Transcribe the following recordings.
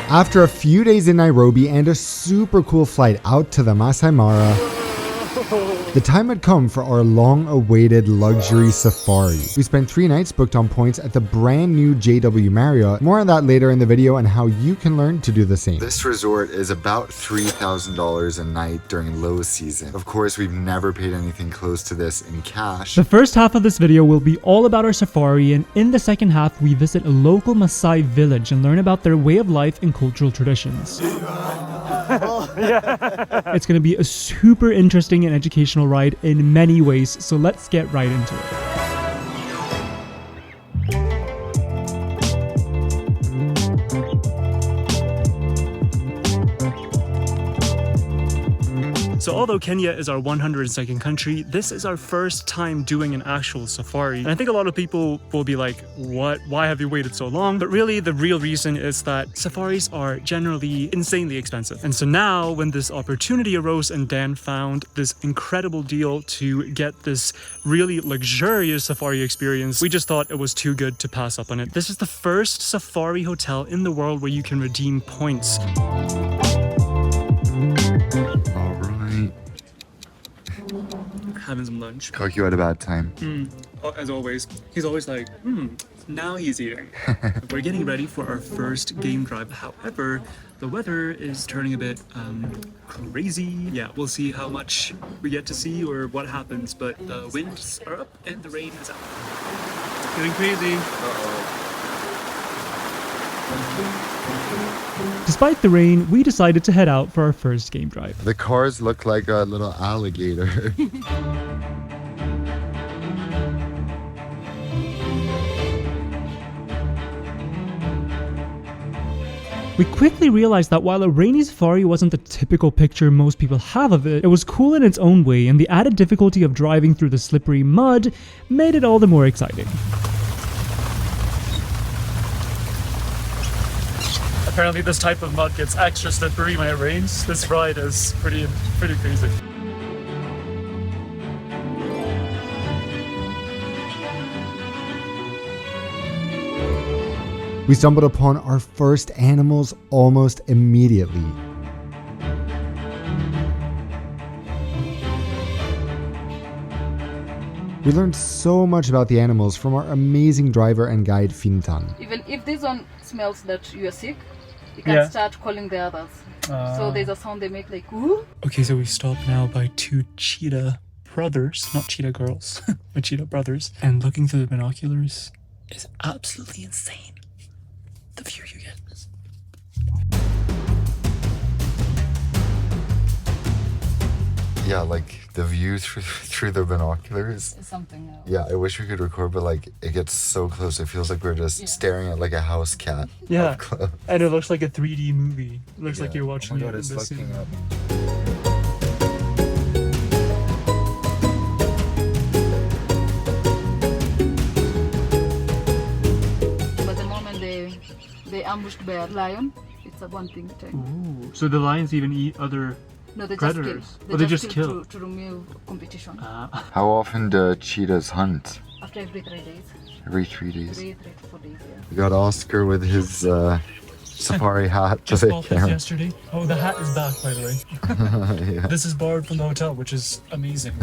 After a few days in Nairobi and a super cool flight out to the Maasai Mara, the time had come for our long-awaited luxury safari. We spent 3 nights booked on points at the brand new JW Marriott. More on that later in the video and how you can learn to do the same. This resort is about $3,000 a night during low season. Of course, we've never paid anything close to this in cash. The first half of this video will be all about our safari, and in the second half, we visit a local Maasai village and learn about their way of life and cultural traditions. It's going to be a super interesting and educational ride in many ways, so let's get right into it. So although Kenya is our 102nd country, this is our first time doing an actual safari. And I think a lot of people will be like, what? Why have you waited so long? But really, the real reason is that safaris are generally insanely expensive. And so now, when this opportunity arose and Dan found this incredible deal to get this really luxurious safari experience, we just thought it was too good to pass up on it. This is the first safari hotel in the world where you can redeem points. Having some lunch. Caught you at a bad time. As always. He's always like, now he's eating. We're getting ready for our first game drive. However, the weather is turning a bit crazy. Yeah, we'll see how much we get to see or what happens, but the winds are up and the rain is out. It's getting crazy. Despite the rain, we decided to head out for our first game drive. The cars look like a little alligator. We quickly realized that while a rainy safari wasn't the typical picture most people have of it, it was cool in its own way, and the added difficulty of driving through the slippery mud made it all the more exciting. Apparently this type of mud gets extra slippery when it rains. This ride is pretty crazy. We stumbled upon our first animals almost immediately. We learned so much about the animals from our amazing driver and guide Fintan. Even if this one smells that you are sick, you can start calling the others. So there's a sound they make like ooh. Okay, so we stopped now by 2 cheetah brothers, not cheetah girls, but cheetah brothers. And looking through the binoculars is absolutely insane. The view you get. Yeah, like the view through the binoculars. It's something else. Yeah, I wish we could record, but like it gets so close. It feels like we're just staring at like a house cat. Yeah, and it looks like a 3D movie. It looks like you're watching it in the cinema. But the moment they ambushed by a lion, it's a one thing. Ooh, so the lions even eat other predators? They just kill to remove competition. How often do cheetahs hunt? After every 3 days. Every 3 days? 3 to 4 days, yeah. We got Oscar with his safari hat. Just bought this yesterday. Oh, the hat is back, by the way. Yeah. This is borrowed from the hotel, which is amazing.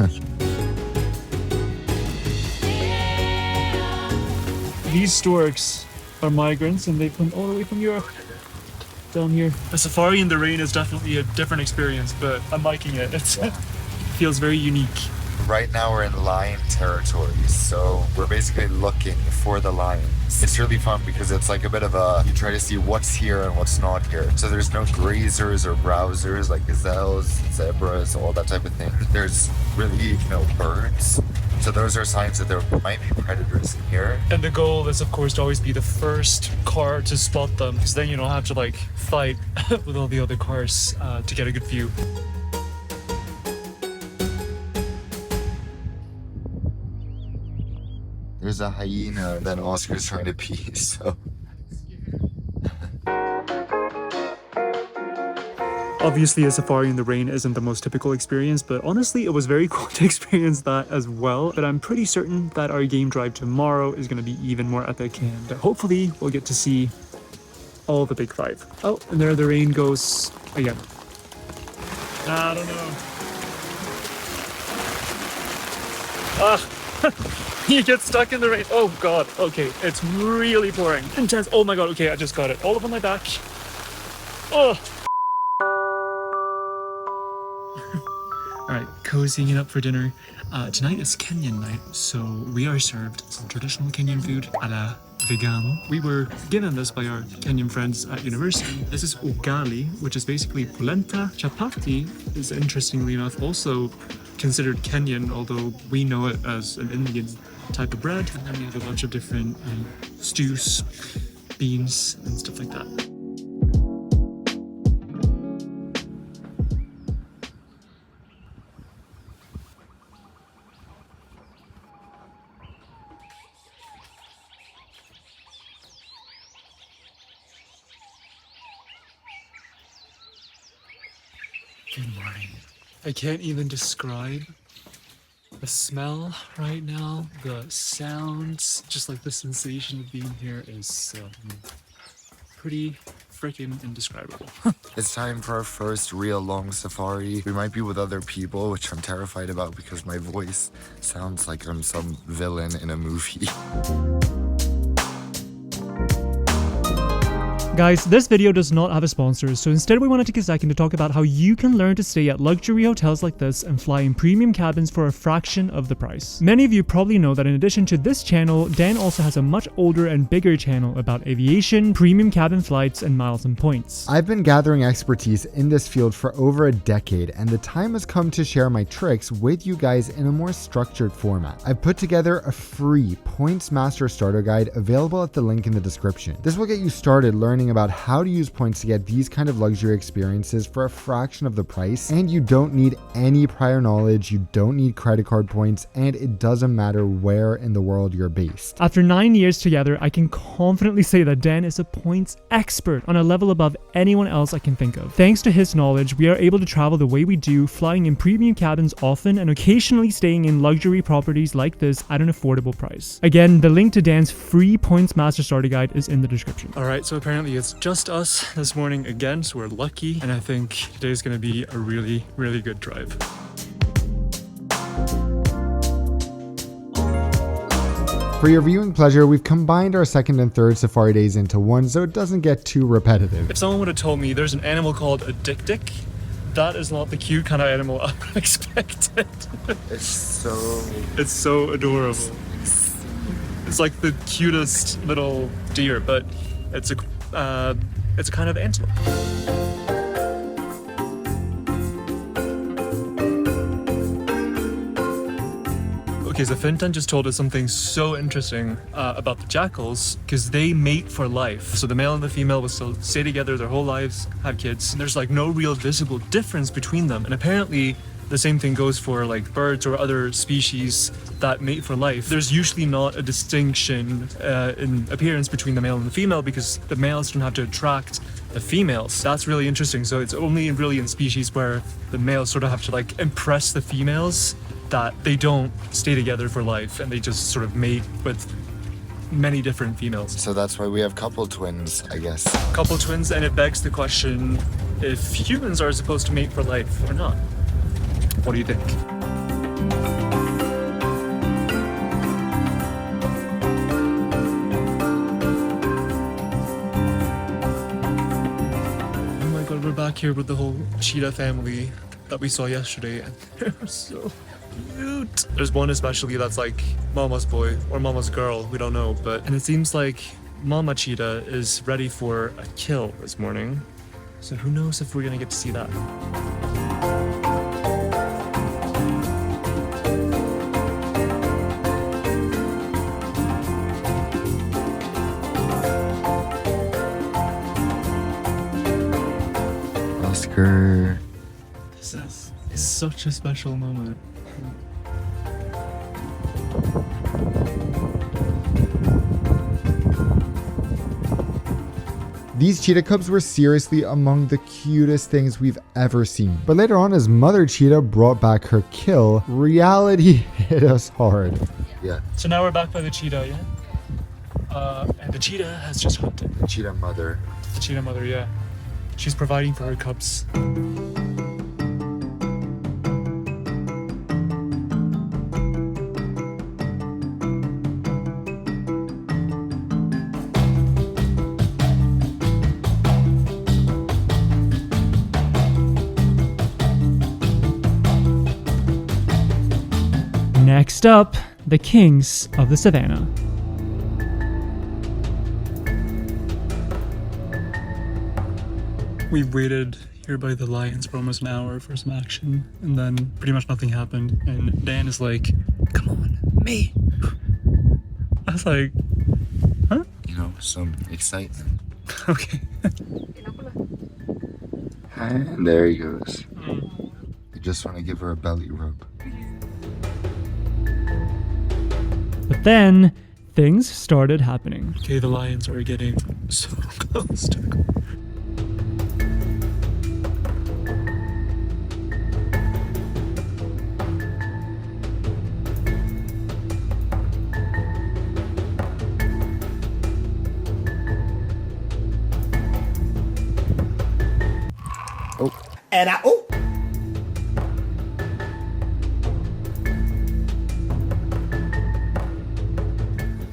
These storks are migrants and they come all the way from Europe. Down here. The safari in the rain is definitely a different experience, but I'm liking it. It feels very unique. Right now we're in lion territory, so we're basically looking for the lions. It's really fun because it's like a bit of a, you try to see what's here and what's not here. So there's no grazers or browsers like gazelles, zebras, all that type of thing. There's really no birds. So those are signs that there might be predators in here. And the goal is, of course, to always be the first car to spot them, because then you don't have to like fight with all the other cars to get a good view. There's a hyena that Oscar's trying to pee, so... Obviously, a safari in the rain isn't the most typical experience, but honestly, it was very cool to experience that as well. But I'm pretty certain that our game drive tomorrow is going to be even more epic, and hopefully we'll get to see all the big five. Oh, and there the rain goes again. I don't know. Ah, you get stuck in the rain. Oh God. Okay, it's really pouring. Intense. Oh my God. Okay, I just got it all up on my back. Oh. All right, cozying it up for dinner. Tonight is Kenyan night, so we are served some traditional Kenyan food a la vegan. We were given this by our Kenyan friends at university. This is ugali, which is basically polenta. Chapati is, interestingly enough, also considered Kenyan, although we know it as an Indian type of bread. And then we have a bunch of different stews, beans, and stuff like that. Good morning. I can't even describe the smell right now, the sounds, just like the sensation of being here is pretty freaking indescribable. It's time for our first real long safari. We might be with other people, which I'm terrified about because my voice sounds like I'm some villain in a movie. Guys, this video does not have a sponsor, so instead we want to take a second to talk about how you can learn to stay at luxury hotels like this and fly in premium cabins for a fraction of the price. Many of you probably know that in addition to this channel, Dan also has a much older and bigger channel about aviation, premium cabin flights, and miles and points. I've been gathering expertise in this field for over a decade, and the time has come to share my tricks with you guys in a more structured format. I've put together a free Points Master Starter Guide available at the link in the description. This will get you started learning about how to use points to get these kind of luxury experiences for a fraction of the price, and you don't need any prior knowledge, you don't need credit card points, and it doesn't matter where in the world you're based. After 9 years together, I can confidently say that Dan is a points expert on a level above anyone else I can think of. Thanks to his knowledge, we are able to travel the way we do, flying in premium cabins often and occasionally staying in luxury properties like this at an affordable price. Again, the link to Dan's free Points Master Starter Guide is in the description. Alright, so apparently it's just us this morning again, so we're lucky, and I think today's gonna be a really, really good drive. For your viewing pleasure, we've combined our second and third safari days into one so it doesn't get too repetitive. If someone would have told me there's an animal called a dik-dik, that is not the cute kind of animal I expected. It's so adorable. It's like the cutest little deer, but it's a kind of antelope. Okay, so Fintan just told us something so interesting about the jackals, because they mate for life. So the male and the female will still stay together their whole lives, have kids, and there's like no real visible difference between them. And apparently the same thing goes for like birds or other species that mate for life. There's usually not a distinction in appearance between the male and the female because the males don't have to attract the females. That's really interesting. So it's only really in species where the males sort of have to like impress the females that they don't stay together for life and they just sort of mate with many different females. So that's why we have couple twins, I guess. Couple twins, and it begs the question if humans are supposed to mate for life or not. What do you think? Oh my God, we're back here with the whole cheetah family that we saw yesterday, and they're so cute. There's one especially that's like mama's boy or mama's girl, we don't know, and it seems like mama cheetah is ready for a kill this morning. So who knows if we're gonna get to see that. Oskar. This is such a special moment. These cheetah cubs were seriously among the cutest things we've ever seen. But later on, as mother cheetah brought back her kill, reality hit us hard. Yeah. So now we're back by the cheetah, yeah? And the cheetah has just hunted. Cheetah mother. The cheetah mother, yeah. She's providing for her cubs. Next up, the kings of the savannah. We waited here by the lions for almost an hour for some action, and then pretty much nothing happened. And Dan is like, "Come on, me." I was like, "Huh?" You know, some excitement. Okay. And there he goes. You just want to give her a belly rub. But then things started happening. Okay, the lions are getting so close to the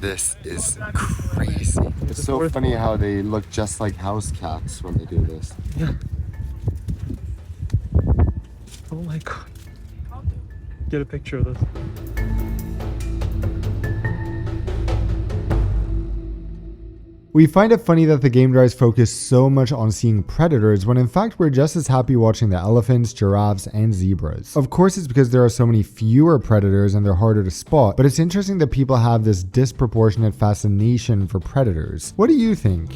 This is crazy. It's so funny how they look just like house cats when they do this. Yeah. Oh my god. Get a picture of this. We find it funny that the game drives focus so much on seeing predators when in fact we're just as happy watching the elephants, giraffes, and zebras. Of course it's because there are so many fewer predators and they're harder to spot, but it's interesting that people have this disproportionate fascination for predators. What do you think?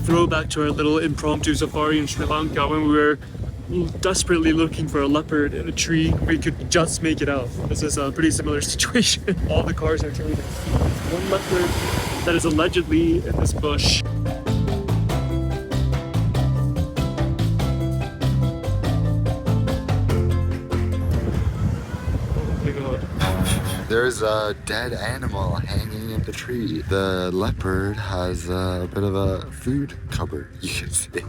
Throwback to our little impromptu safari in Sri Lanka when we were desperately looking for a leopard in a tree. We could just make it out. This is a pretty similar situation. All the cars are turning. One leopard that is allegedly in this bush. Oh my god. There's a dead animal hanging in the tree. The leopard has a bit of a food cupboard, you could say.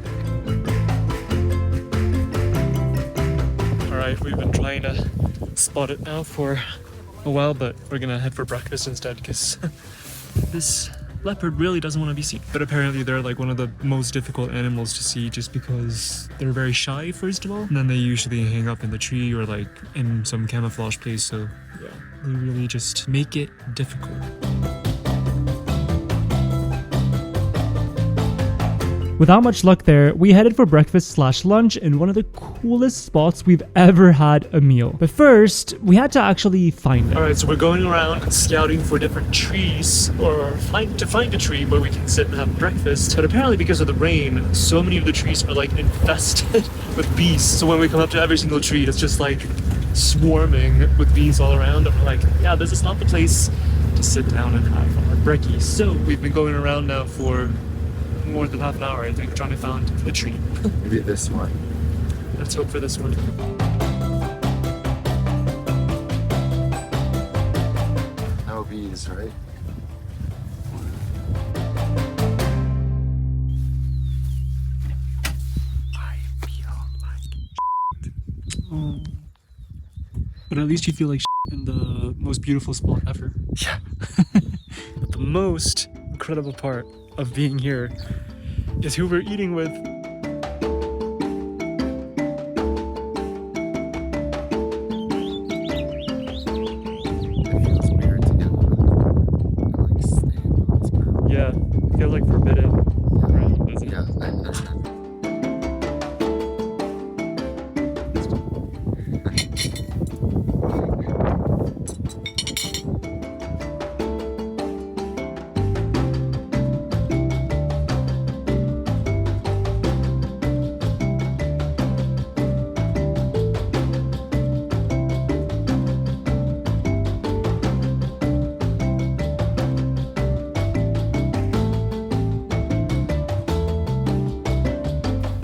Alright, we've been trying to spot it now for a while, but we're gonna head for breakfast instead because this leopard really doesn't want to be seen. But apparently they're like one of the most difficult animals to see just because they're very shy, first of all. And then they usually hang up in the tree or like in some camouflage place, so yeah, they really just make it difficult. Without much luck there, we headed for breakfast/lunch in one of the coolest spots we've ever had a meal. But first, we had to actually find it. Alright, so we're going around scouting for different trees or to find a tree where we can sit and have breakfast. But apparently because of the rain, so many of the trees are like infested with bees. So when we come up to every single tree, it's just like swarming with bees all around. And we're like, yeah, this is not the place to sit down and have our brekkies. So we've been going around now for more than half an hour, I think, trying to find a tree. Maybe this one. Let's hope for this one. No bees, right? I feel like Oh. But at least you feel like in the most beautiful spot ever. yeah. But the most incredible part of being here is who we're eating with. It feels weird to get like stand on this ground. Yeah, I feel like forbidden ground, doesn't it? Yeah.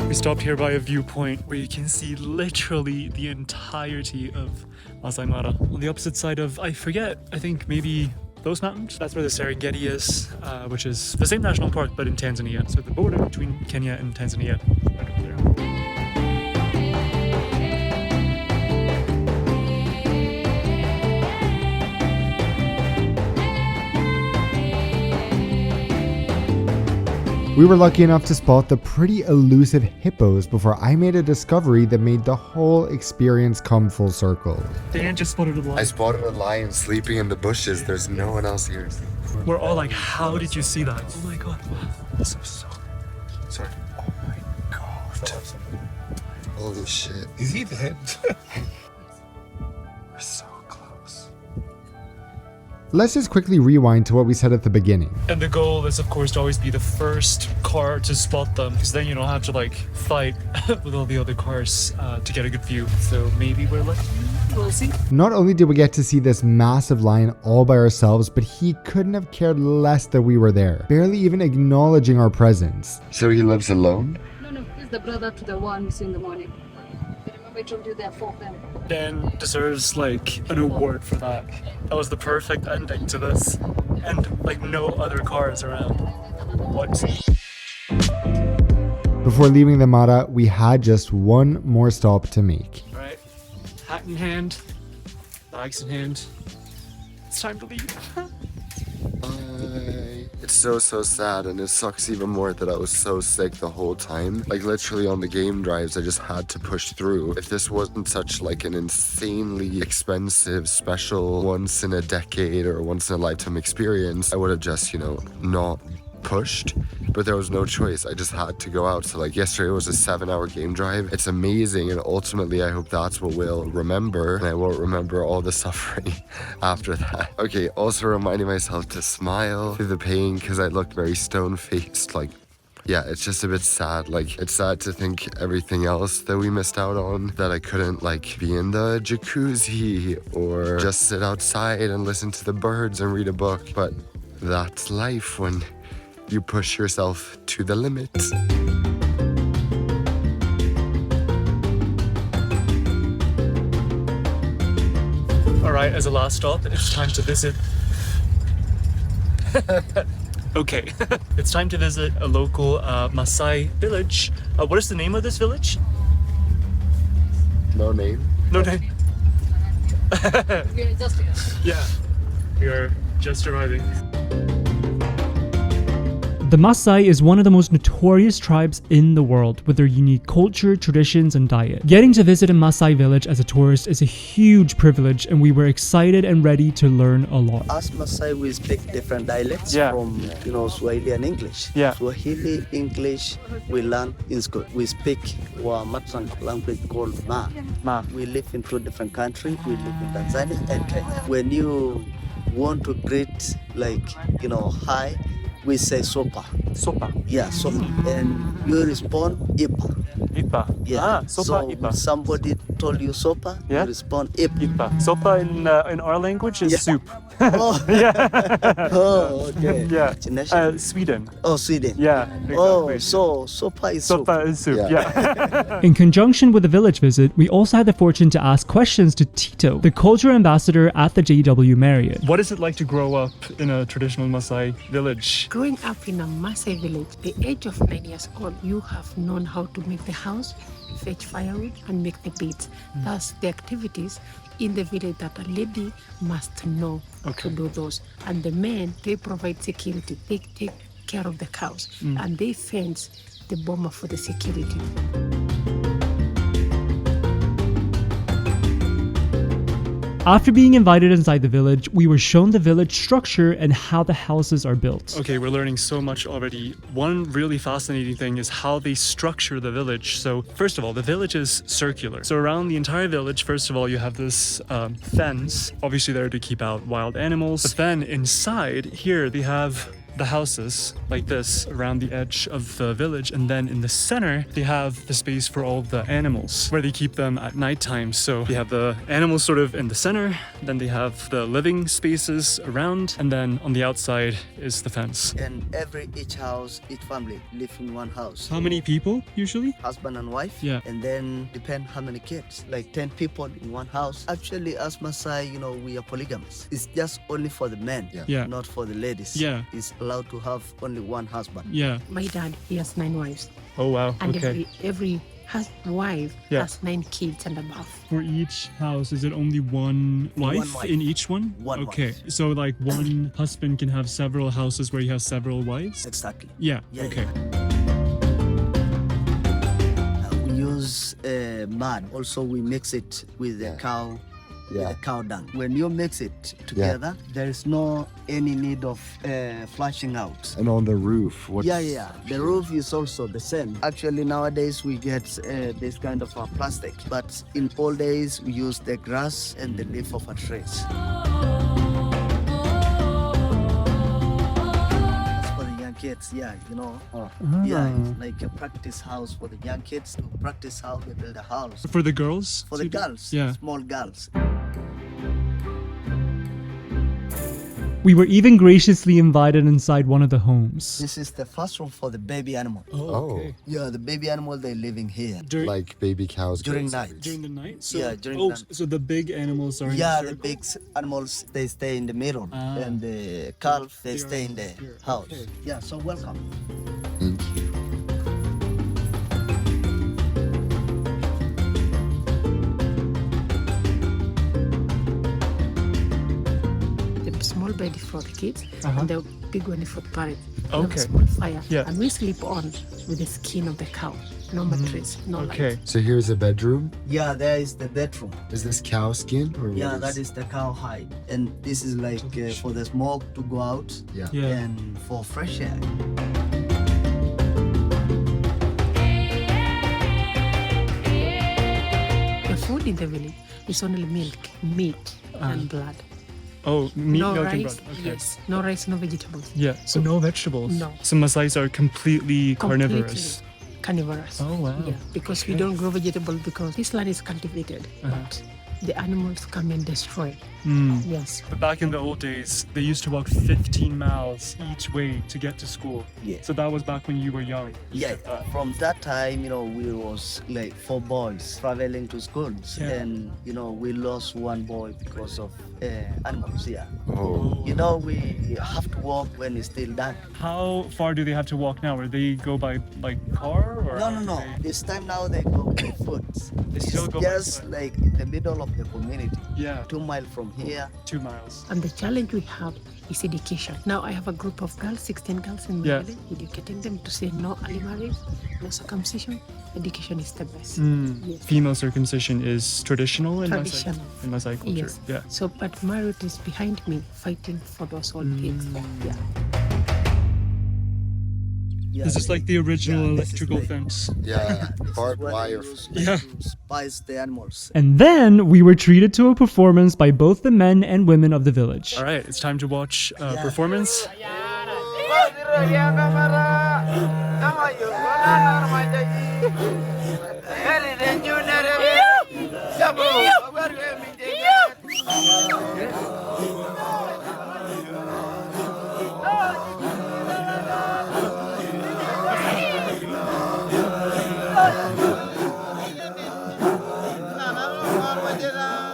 We stopped here by a viewpoint where you can see literally the entirety of Masai Mara. On the opposite side of, I forget, I think maybe those mountains. That's where the Serengeti is, which is the same national park but in Tanzania. So the border between Kenya and Tanzania. Right over there. We were lucky enough to spot the pretty elusive hippos before I made a discovery that made the whole experience come full circle. Dan just spotted a lion. I spotted a lion sleeping in the bushes. There's no one else here. We're all like, how did you see that? Oh my god. Wow. This is so... Sorry. Oh my god. Holy shit. Is he dead? We're so close. Let's just quickly rewind to what we said at the beginning. And the goal is, of course, to always be the first car to spot them, because then you don't have to like fight with all the other cars to get a good view. So maybe we're lucky. We'll see. Not only did we get to see this massive lion all by ourselves, but he couldn't have cared less that we were there, barely even acknowledging our presence. So he lives alone? No, he's the brother to the one you see in the morning. Remember I told you there are 4 of them. Dan deserves like an award for that. That was the perfect ending to this. And like no other cars around. What? Before leaving the Mara, we had just one more stop to make. Alright. Hat in hand. Bags in hand. It's time to leave. It's so sad, and it sucks even more that I was so sick the whole time. Like literally on the game drives, I just had to push through. If this wasn't such like an insanely expensive, special, once in a decade or once in a lifetime experience, I would have just, not pushed, but there was no choice. I just had to go out. So like yesterday was a 7-hour game drive. It's amazing, and ultimately I hope that's what we'll remember, and I won't remember all the suffering after that. Okay, also reminding myself to smile through the pain because I looked very stone-faced. Like, yeah, it's just a bit sad. Like, it's sad to think everything else that we missed out on, that I couldn't like be in the jacuzzi or just sit outside and listen to the birds and read a book. But that's life when you push yourself to the limit. Alright, as a last stop, it's time to visit. Okay, it's time to visit a local Maasai village. What is the name of this village? No name. No name. We're just here. Yeah, we are just arriving. The Maasai is one of the most notorious tribes in the world, with their unique culture, traditions, and diet. Getting to visit a Maasai village as a tourist is a huge privilege, and we were excited and ready to learn a lot. As Maasai, we speak different dialects from, Swahili and English. Yeah. Swahili, English, we learn in school. We speak our mother language called Ma. Ma. We live in 2 different countries. We live in Tanzania and Kenya. When you want to greet, hi, we say sopa. Sopa. Yeah, sopa. And you respond ipa. Ipa. Yeah. Sopa, so ipa. when somebody told you sopa, Yeah. you respond ipa. Ipa. Sopa in our language is Yeah. soup. Oh, Yeah. oh, okay. Yeah. Which nation? Sweden. Oh, Sweden. Yeah. Oh, exactly. so sopa is soup. Sopa is soup. Yeah. In conjunction with the village visit, we also had the fortune to ask questions to Tito, the culture ambassador at the JW Marriott. What is it like to grow up in a traditional Maasai village? Growing up in a Maasai village, the age of 9 years old, you have known how to make the house, fetch firewood, and make the beds. That's the activities in the village that a lady must know to do those. And the men, they provide security. They take care of the cows, and they fence the boma for the security. After being invited inside the village, we were shown the village structure and how the houses are built. Okay, we're learning so much already. One really fascinating thing is how they structure the village. So first of all, the village is circular. So around the entire village, first of all, you have this fence, obviously there to keep out wild animals. But then inside here, they have the houses like this around the edge of the village, and then in the center they have the space for all the animals where they keep them at nighttime. So they have the animals sort of in the center, then they have the living spaces around, and then on the outside is the fence. And each house, each family live in one house. How many people usually? Husband and wife. Yeah. And then depend how many kids. Like 10 people in one house. Actually, as Maasai, we are polygamous. It's just only for the men, Yeah. not for the ladies. Yeah. It's allowed to have only one husband. Yeah. My dad, he has 9 wives. Oh wow. And Okay. every wife Yeah. has 9 kids and above. For each house, is it only one wife, wife. in each one? One Okay. wife. So like one husband can have several houses where you have several wives? Exactly. Yeah. Yeah, Okay. We use mud. Also, we mix it with the cow. Yeah. The cow dung. When you mix it together, there is no any need of flushing out. And on the roof, what's... Yeah. The roof is also the same. Actually, nowadays we get this kind of plastic, but in old days we use the grass and the leaf of a tree. For the young kids, yeah, it's like a practice house for the young kids to practice how they build a house. For the girls? For the girls, Yeah. small girls. We were even graciously invited inside one of the homes. This is the first room for the baby animal. Oh, Yeah, the baby animal, they're living here. like baby cows. During goats, night. everything. During the night? So, Yeah, during the- so the big animals are in Yeah, the the circle? big animals, they stay in the middle. Ah. And the calf, they They stay are in the here. house. Okay. Yeah, so welcome. Thank you. The small bed is for the kids, and the big one is for the parents. We have Okay. a small fire, Yeah. and we sleep on with the skin of the cow. No mattress, no Okay. light. So here's a bedroom. Yeah, there is the bedroom. Is this cow skin? Or Yeah, what that is the cow hide. And this is like for the smoke to go out Yeah. Yeah. and for fresh air. The food in the village is only milk, meat, and blood. Oh, meat, No milk, and rice, bread. Okay. yes. No rice, no vegetables. Yeah. So no vegetables? No. So Maasais are completely carnivorous? Carnivorous. Oh, wow. Yeah, because we don't grow vegetable because this land is cultivated, but the animals come and destroy. Mm. Yes. But back in the old days, they used to walk 15 miles each way to get to school. Yeah. So that was back when you were young. Yeah, from that time, we was like 4 boys traveling to schools, Yeah. and we lost 1 boy because of animals. Yeah, Oh. we have to walk when it's still dark. How far do they have to walk now? Or they go by like car? Or No. This time now they go by foot. It's still go by just foot. like in the middle of the community, Yeah, 2 miles from here. 2 miles. And the challenge we have is education. Now I have a group of girls, 16 girls in my Yeah. village, educating them to say no early marriage, no circumcision. Education is the best. Yes. Female circumcision is traditional in Traditional. Maasai, in Maasai culture. Yes. Yeah. So, but Marriott is behind me fighting for those old kids. Yeah. Yeah, This is like the original Yeah, this is electrical like- fence. Yeah. Barbed what they wire. use Yeah. to spice the animals. And then we were treated to a performance by both the men and women of the village. All right, it's time to watch performance.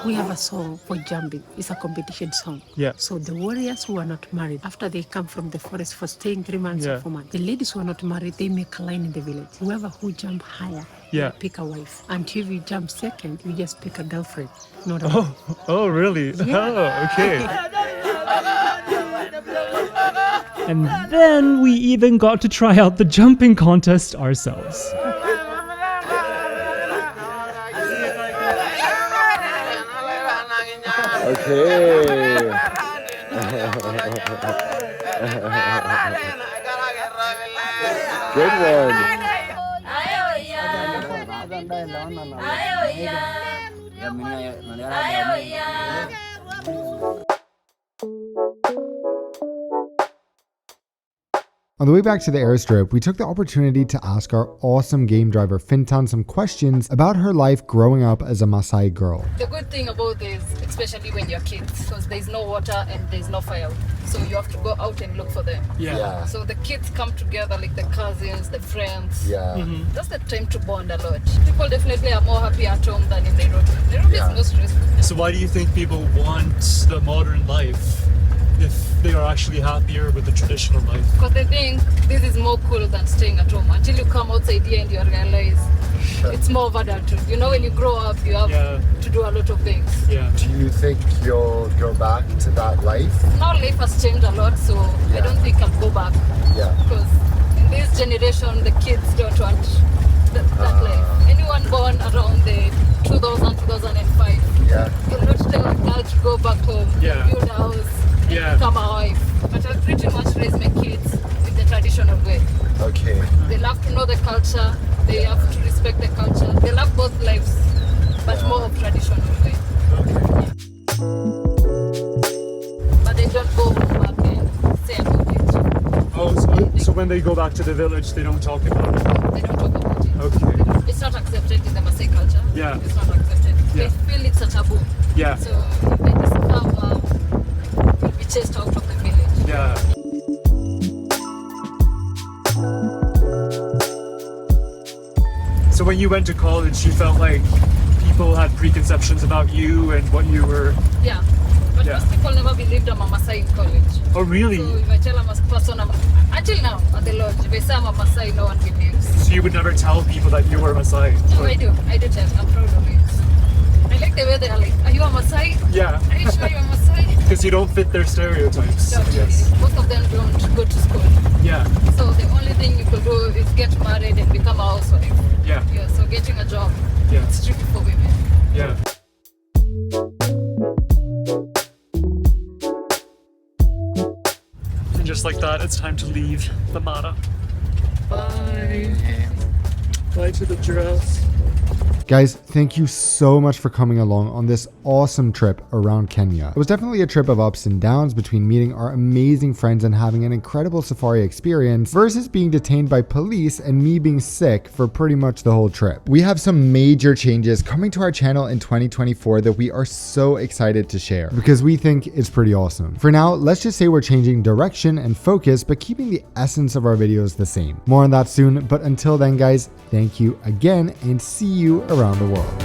We have a song for jumping. It's a competition song. Yeah. So the warriors who are not married, after they come from the forest for staying 3 months Yeah. or 4 months, the ladies who are not married, they make a line in the village. Whoever who jump higher, Yeah. pick a wife. And if you jump second, you just pick a girlfriend, not a Oh, wife. oh, really? Oh, okay. And then we even got to try out the jumping contest ourselves. Okay. Good one. On the way back to the airstrip, we took the opportunity to ask our awesome game driver Fintan some questions about her life growing up as a Maasai girl. The good thing about this, especially when you're kids, because there's no water and there's no fire, so you have to go out and look for them. Yeah. So the kids come together, like the cousins, the friends. Yeah. That's the time to bond a lot. People definitely are more happy at home than in Nairobi. Nairobi is no stressful. So why do you think people want the modern life if they are actually happier with the traditional life? Because they think this is more cool than staying at home. Until you come outside here and you realize it's more of adulthood. You know, when you grow up, you have to do a lot of things. Yeah. Do you think you'll go back to that life? Now life has changed a lot, so I don't think I'll go back. Yeah. Because in this generation, the kids don't want that life. Anyone born around the 2000, 2005, you'll not tell a girl to go back home, build a house, and become a wife. But I'll pretty much raise my kids with the traditional way. Okay. They'll have to know the culture, they have to respect the culture. They'll have both lives, but more of traditional way. But they don't go back and say about it. Oh, so when they go back to the village, they don't talk about it? They don't talk about it. Okay. It's not accepted in the Maasai culture. Yeah. It's not accepted. Yeah. They feel it's a taboo. Yeah. So if they discover, will be chased out of the village. Yeah. So when you went to college, you felt like people had preconceptions about you and what you were... Yeah. But most people never believed I'm a Maasai in college. Oh, really? So if I tell I'm a person, until now at the lodge, if I say I'm a Maasai, no one believes. So you would never tell people that you were Maasai? No, I do tell. I'm proud of it. I like the way they are like, are you a Maasai? Yeah. Are you sure you're a Maasai? Because you don't fit their stereotypes. No, Yes. most of them don't go to school. Yeah. So the only thing you could do is get married and become a housewife. Yeah. Yeah, so getting a job, Yeah. it's tricky for women. Yeah. And just like that, it's time to leave the Mara. Bye. Bye to the giraffes. Guys, thank you so much for coming along on this awesome trip around Kenya. It was definitely a trip of ups and downs between meeting our amazing friends and having an incredible safari experience versus being detained by police and me being sick for pretty much the whole trip. We have some major changes coming to our channel in 2024 that we are so excited to share because we think it's pretty awesome. For now, let's just say we're changing direction and focus, but keeping the essence of our videos the same. More on that soon, but until then guys, thank you again and see you around the world.